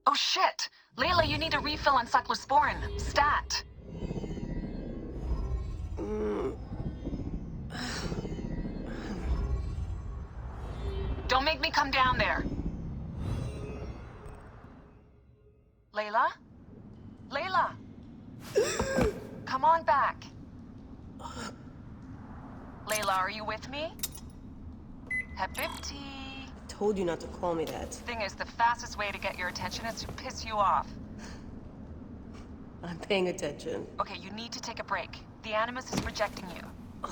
Oh shit! Layla, you need a refill on cyclosporin. Stat. Don't make me come down there. Layla? Layla! Come on back. Layla, are you with me? Habibti. Told you not to call me that. Thing is, the fastest way to get your attention is to piss you off. I'm paying attention. Okay, you need to take a break. The Animus is rejecting you.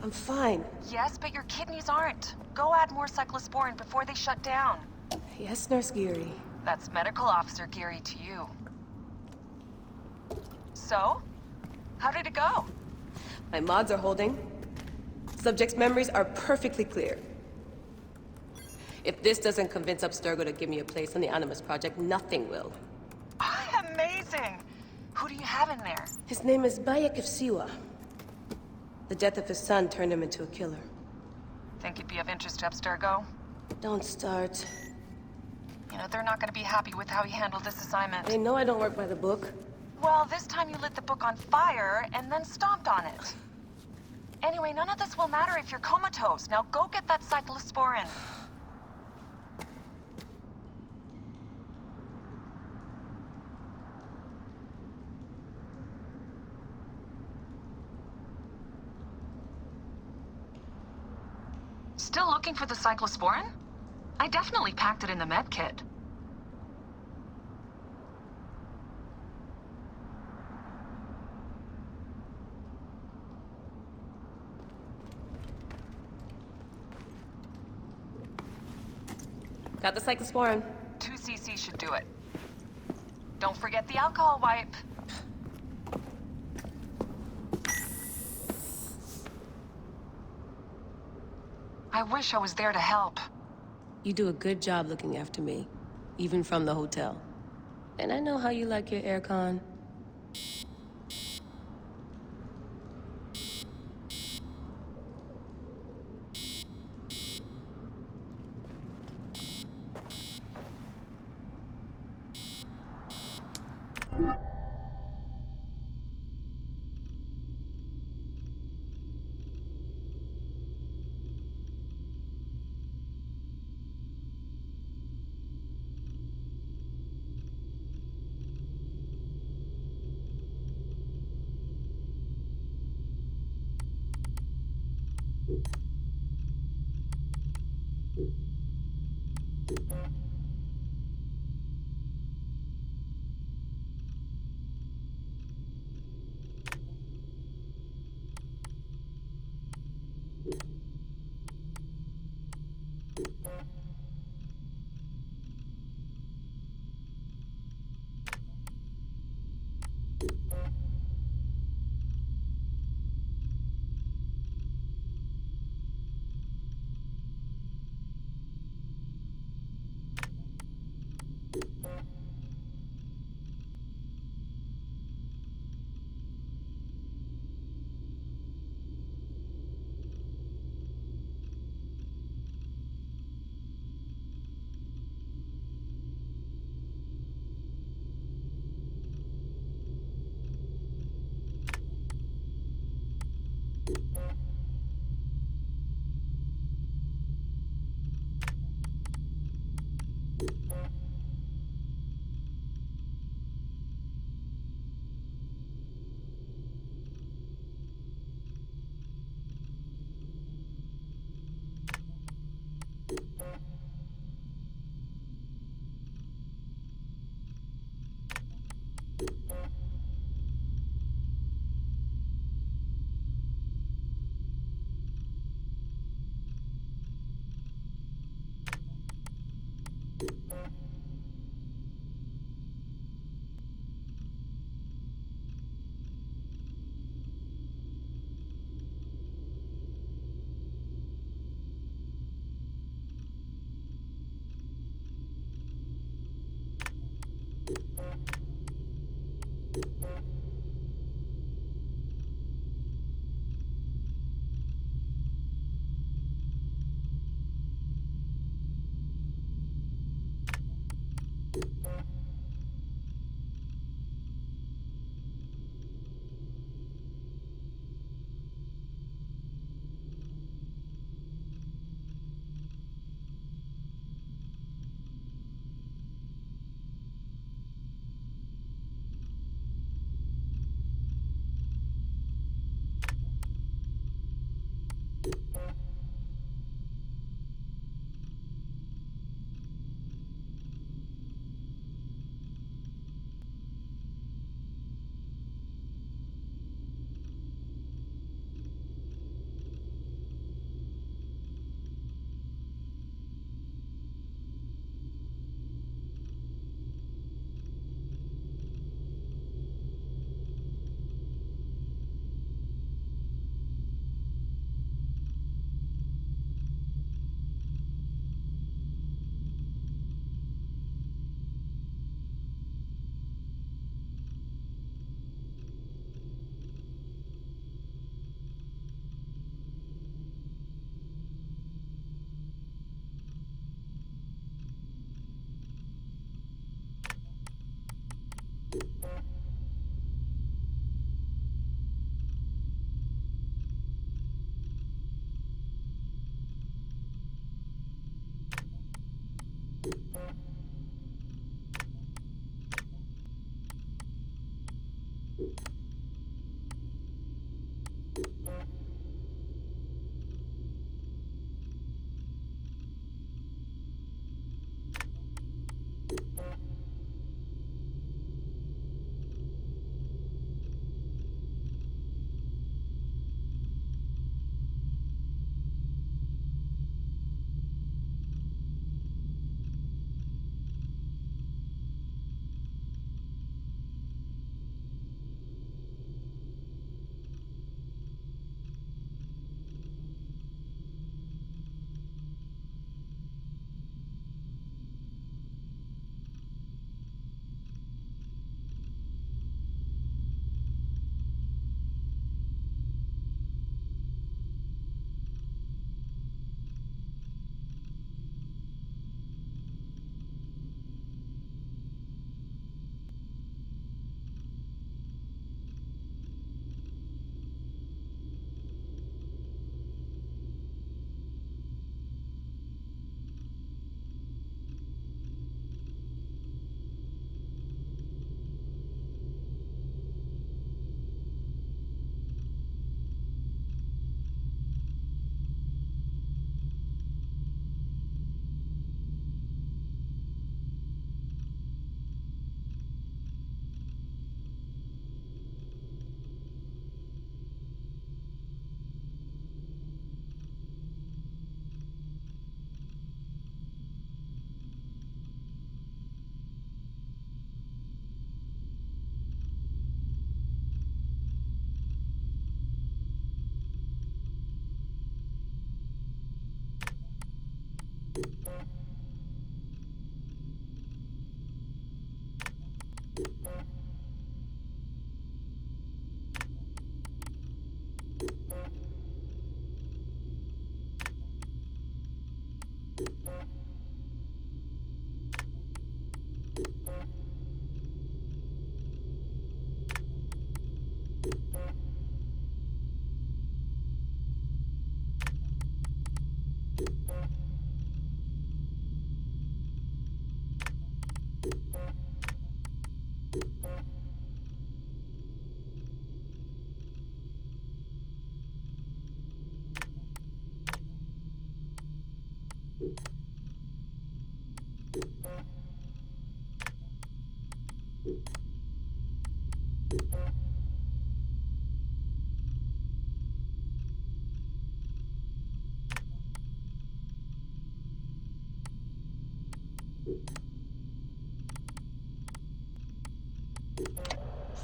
I'm fine. Yes, but your kidneys aren't. Go add more cyclosporin before they shut down. Yes, Nurse Geary. That's Medical Officer Geary to you. So? How did it go? My mods are holding. Subject's memories are perfectly clear. If this doesn't convince Abstergo to give me a place on the Animus Project, nothing will. Amazing! Who do you have in there? His name is Bayek of Siwa. The death of his son turned him into a killer. Think he'd be of interest to Abstergo? Don't start. You know, they're not gonna be happy with how he handled this assignment. They know I don't work by the book. Well, this time you lit the book on fire and then stomped on it. Anyway, none of this will matter if you're comatose. Now go get that cyclosporin. Still looking for the cyclosporin? I definitely packed it in the med kit. Got the cyclosporin. 2 cc should do it. Don't forget the alcohol wipe. I wish I was there to help. You do a good job looking after me, even from the hotel. And I know how you like your aircon.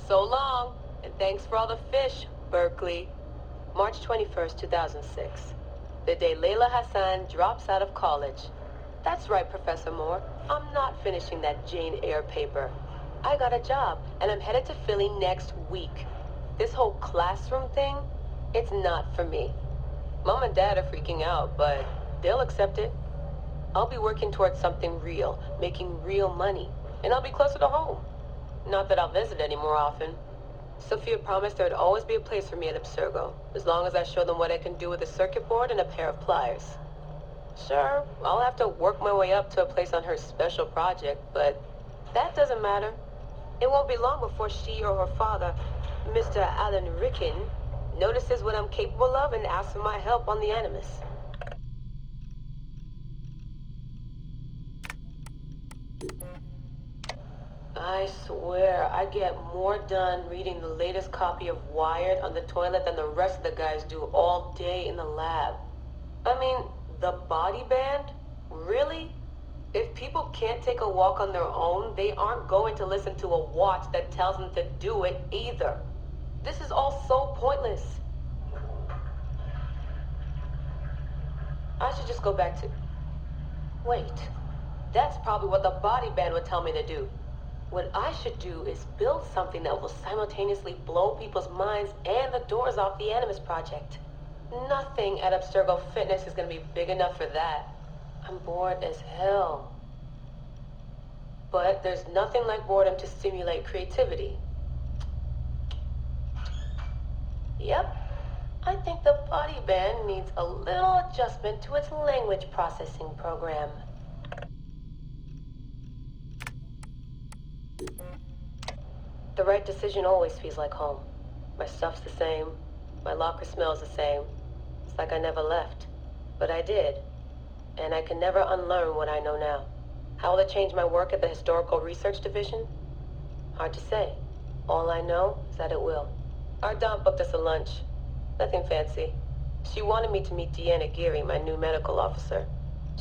So long, and thanks for all the fish, Berkeley. March 21st, 2006. The day Layla Hassan drops out of college. That's right, Professor Moore. I'm not finishing that Jane Eyre paper. I got a job, and I'm headed to Philly next week. This whole classroom thing, it's not for me. Mom and Dad are freaking out, but they'll accept it. I'll be working towards something real, making real money, and I'll be closer to home. Not that I'll visit any more often. Sophia promised there'd always be a place for me at Abstergo, as long as I show them what I can do with a circuit board and a pair of pliers. Sure, I'll have to work my way up to a place on her special project, but that doesn't matter. It won't be long before she or her father, Mr. Alan Ricken, notices what I'm capable of and asks for my help on the Animus. I swear, I get more done reading the latest copy of Wired on the toilet than the rest of the guys do all day in the lab. I mean, the body band? Really? If people can't take a walk on their own, they aren't going to listen to a watch that tells them to do it either. This is all so pointless. I should just go back to... Wait, that's probably what the body band would tell me to do. What I should do is build something that will simultaneously blow people's minds and the doors off the Animus Project. Nothing at Abstergo Fitness is going to be big enough for that. I'm bored as hell. But there's nothing like boredom to stimulate creativity. Yep. I think the body band needs a little adjustment to its language processing program. The right decision always feels like home. My stuff's the same. My locker smells the same. It's like I never left. But I did. And I can never unlearn what I know now. How will it change my work at the Historical Research Division? Hard to say. All I know is that it will. Our Dom booked us a lunch. Nothing fancy. She wanted me to meet Deanna Geary, my new medical officer.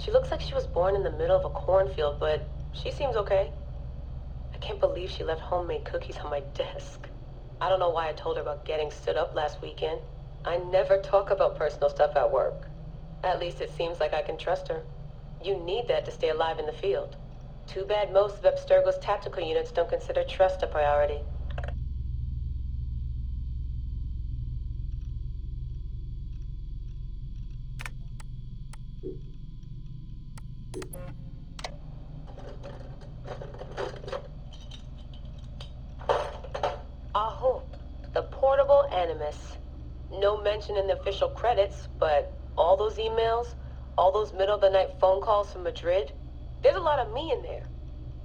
She looks like she was born in the middle of a cornfield, but she seems okay. I can't believe she left homemade cookies on my desk. I don't know why I told her about getting stood up last weekend. I never talk about personal stuff at work. At least it seems like I can trust her. You need that to stay alive in the field. Too bad most of Abstergo's tactical units don't consider trust a priority. Aho, the portable Animus. No mention in the official credits, but all those emails, all those middle-of-the-night phone calls from Madrid, there's a lot of me in there.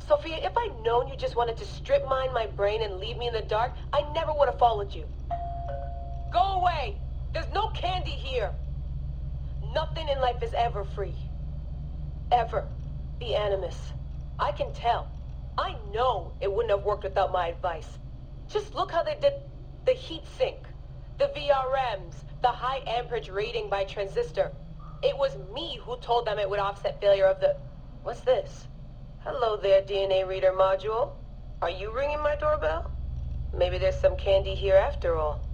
Sophia, if I'd known you just wanted to strip mine my brain and leave me in the dark, I never would have followed you. Go away! There's no candy here! Nothing in life is ever free. Ever. The Animus. I can tell. I know it wouldn't have worked without my advice. Just look how they did the heat sink, the VRMs, the high amperage rating by transistor. It was me who told them it would offset failure of the... What's this? Hello there, DNA reader module. Are you ringing my doorbell? Maybe there's some candy here after all.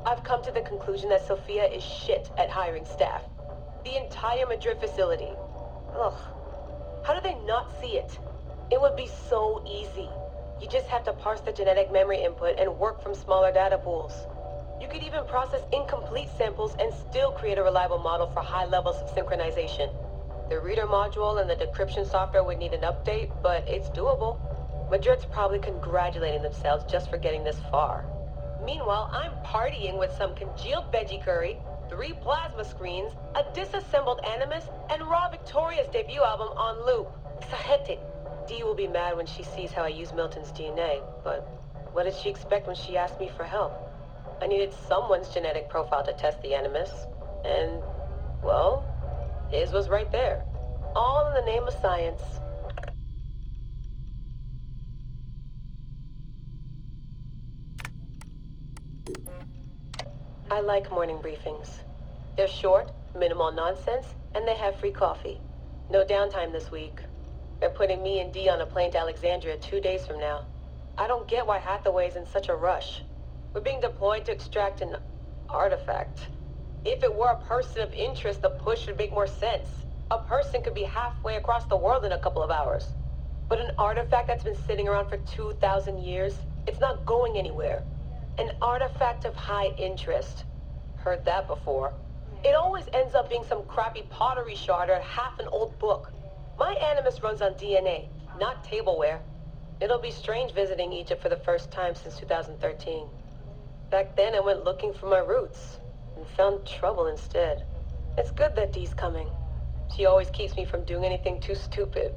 I've come to the conclusion that Sophia is shit at hiring staff. The entire Madrid facility. Ugh. How do they not see it? It would be so easy. You just have to parse the genetic memory input and work from smaller data pools. You could even process incomplete samples and still create a reliable model for high levels of synchronization. The reader module and the decryption software would need an update, but it's doable. Madrid's probably congratulating themselves just for getting this far. Meanwhile, I'm partying with some congealed veggie curry, 3 plasma screens, a disassembled Animus, and Raw Victoria's debut album on loop. Sahete. Dee will be mad when she sees how I use Milton's DNA, but what did she expect when she asked me for help? I needed someone's genetic profile to test the Animus, and, well, his was right there. All in the name of science. I like morning briefings. They're short, Minimal nonsense, and they have free coffee. No downtime this week. They're putting me and Dee on a plane to Alexandria 2 days from now. I don't get why Hathaway's in such a rush. We're being deployed to extract an artifact. If it were a person of interest, the push would make more sense. A person could be halfway across the world in a couple of hours. But an artifact that's been sitting around for 2,000 years, it's not going anywhere. An artifact of high interest. Heard that before. It always ends up being some crappy pottery shard or half an old book. My animus runs on DNA, not tableware. It'll be strange visiting Egypt for the first time since 2013. Back then I went looking for my roots, and found trouble instead. It's good that Dee's coming. She always keeps me from doing anything too stupid.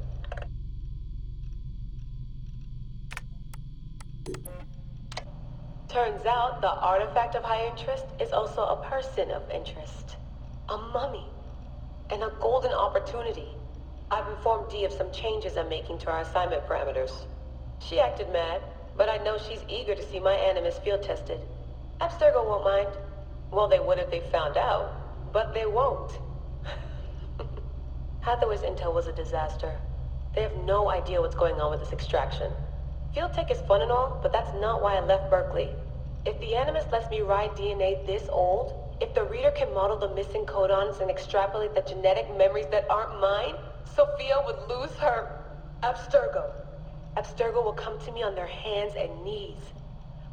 Turns out the artifact of high interest is also a person of interest. A mummy. And a golden opportunity. I've informed Dee of some changes I'm making to our assignment parameters. She acted mad, but I know she's eager to see my animus field tested. Abstergo won't mind. Well, they would if they found out, but they won't. Hathaway's intel was a disaster. They have no idea what's going on with this extraction. Field tech is fun and all, but that's not why I left Berkeley. If the animus lets me ride DNA this old, if the reader can model the missing codons and extrapolate the genetic memories that aren't mine, Sophia would lose her Abstergo. Abstergo will come to me on their hands and knees.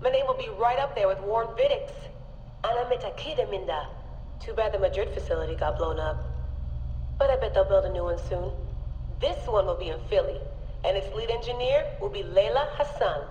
My name will be right up there with Warren Vidick's. Ana Metakida Minda. Too bad the Madrid facility got blown up. But I bet they'll build a new one soon. This one will be in Philly, and its lead engineer will be Layla Hassan.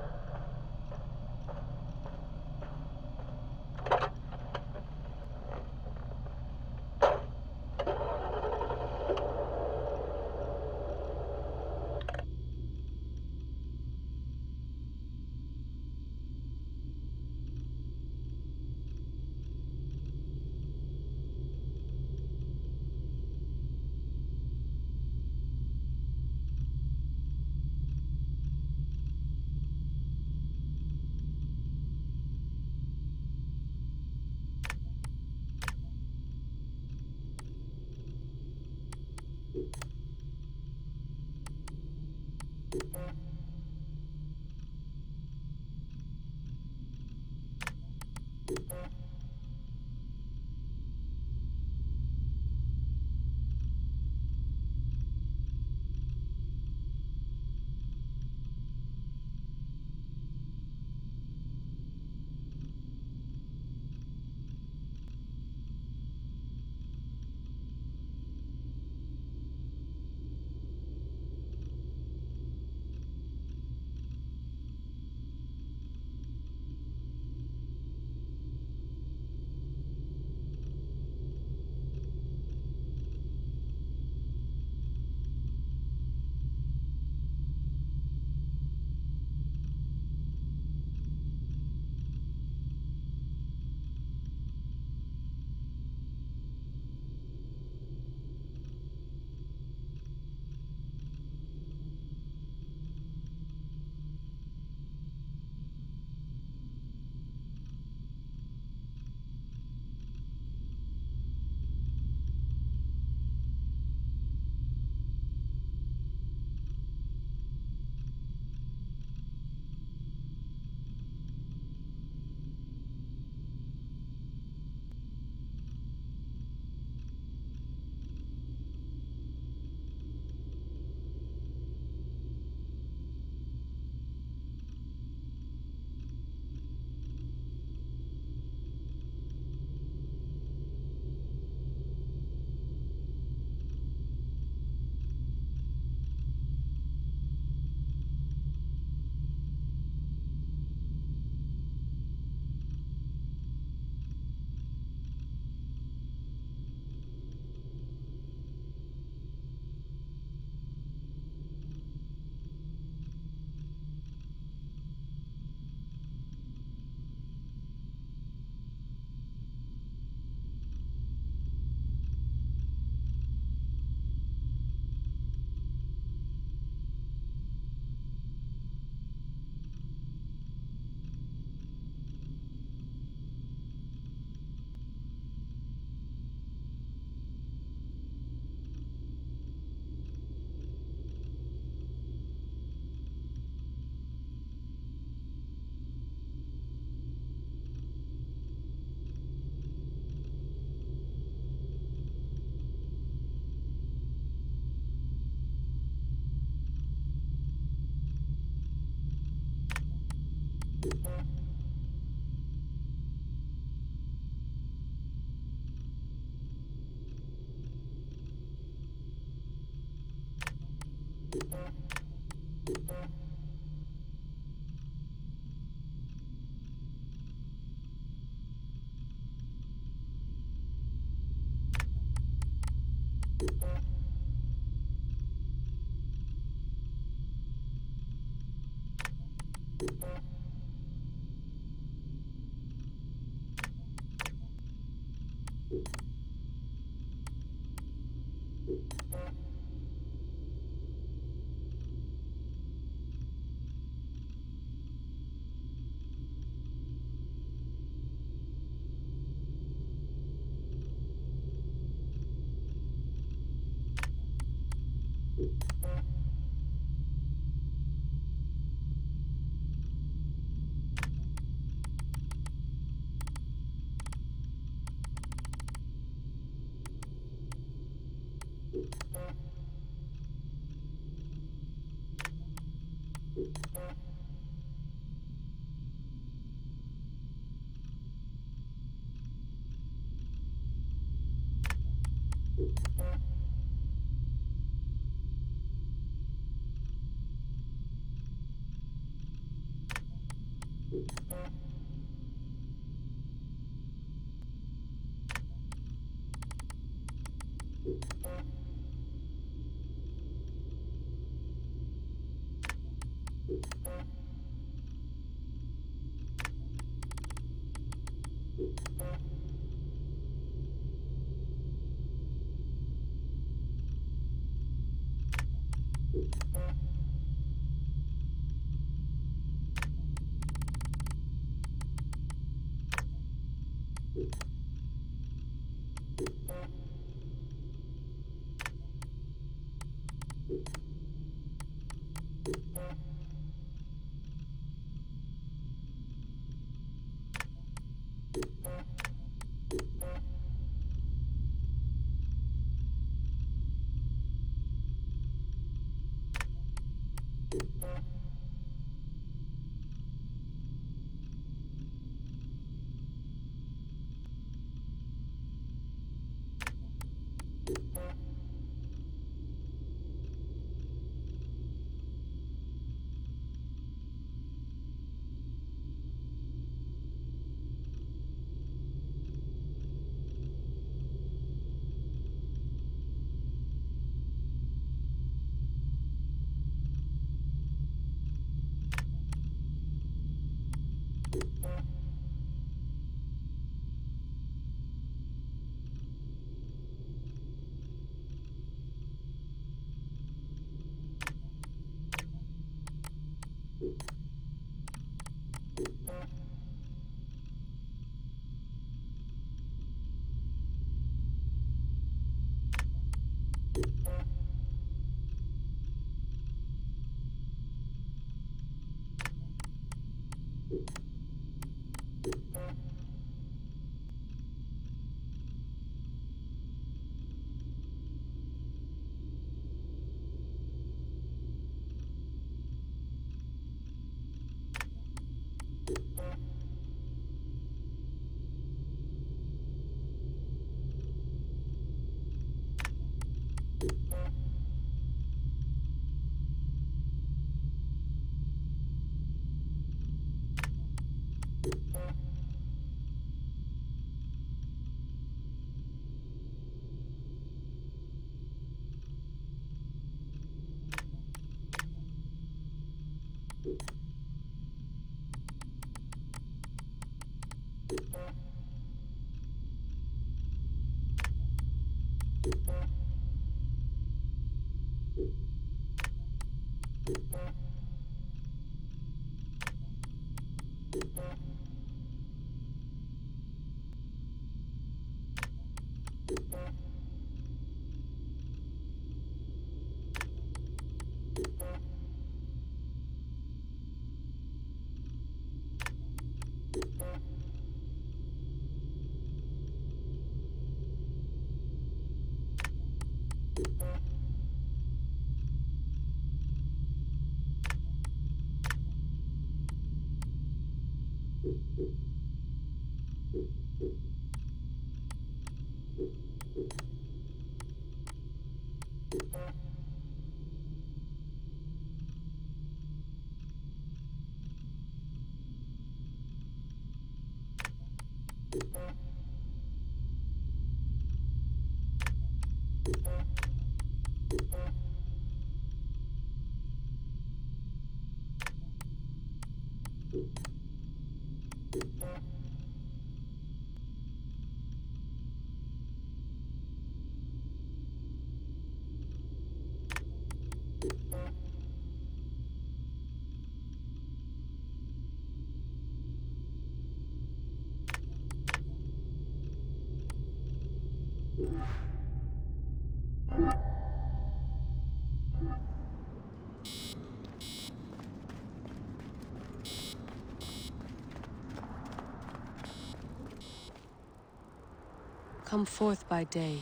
Come forth by day,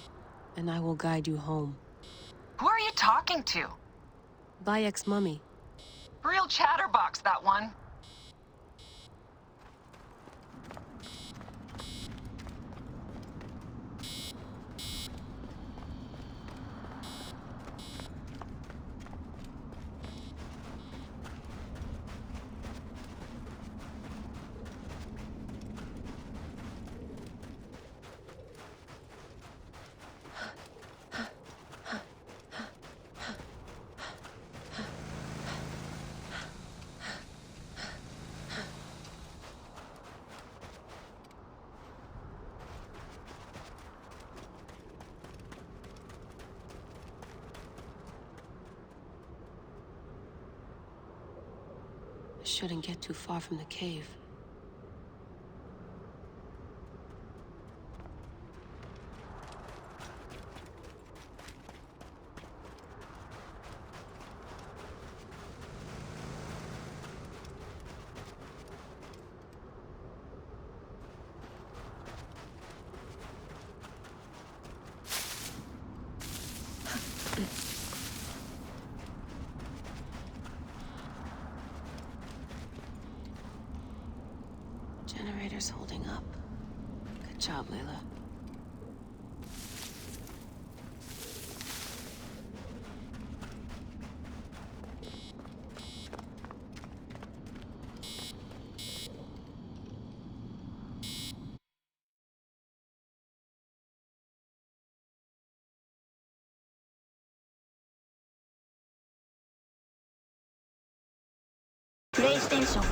and I will guide you home. Who are you talking to? Bayek's mummy. Real chatterbox, that one. I shouldn't get too far from the cave. Generator's holding up. Good job, Layla. PlayStation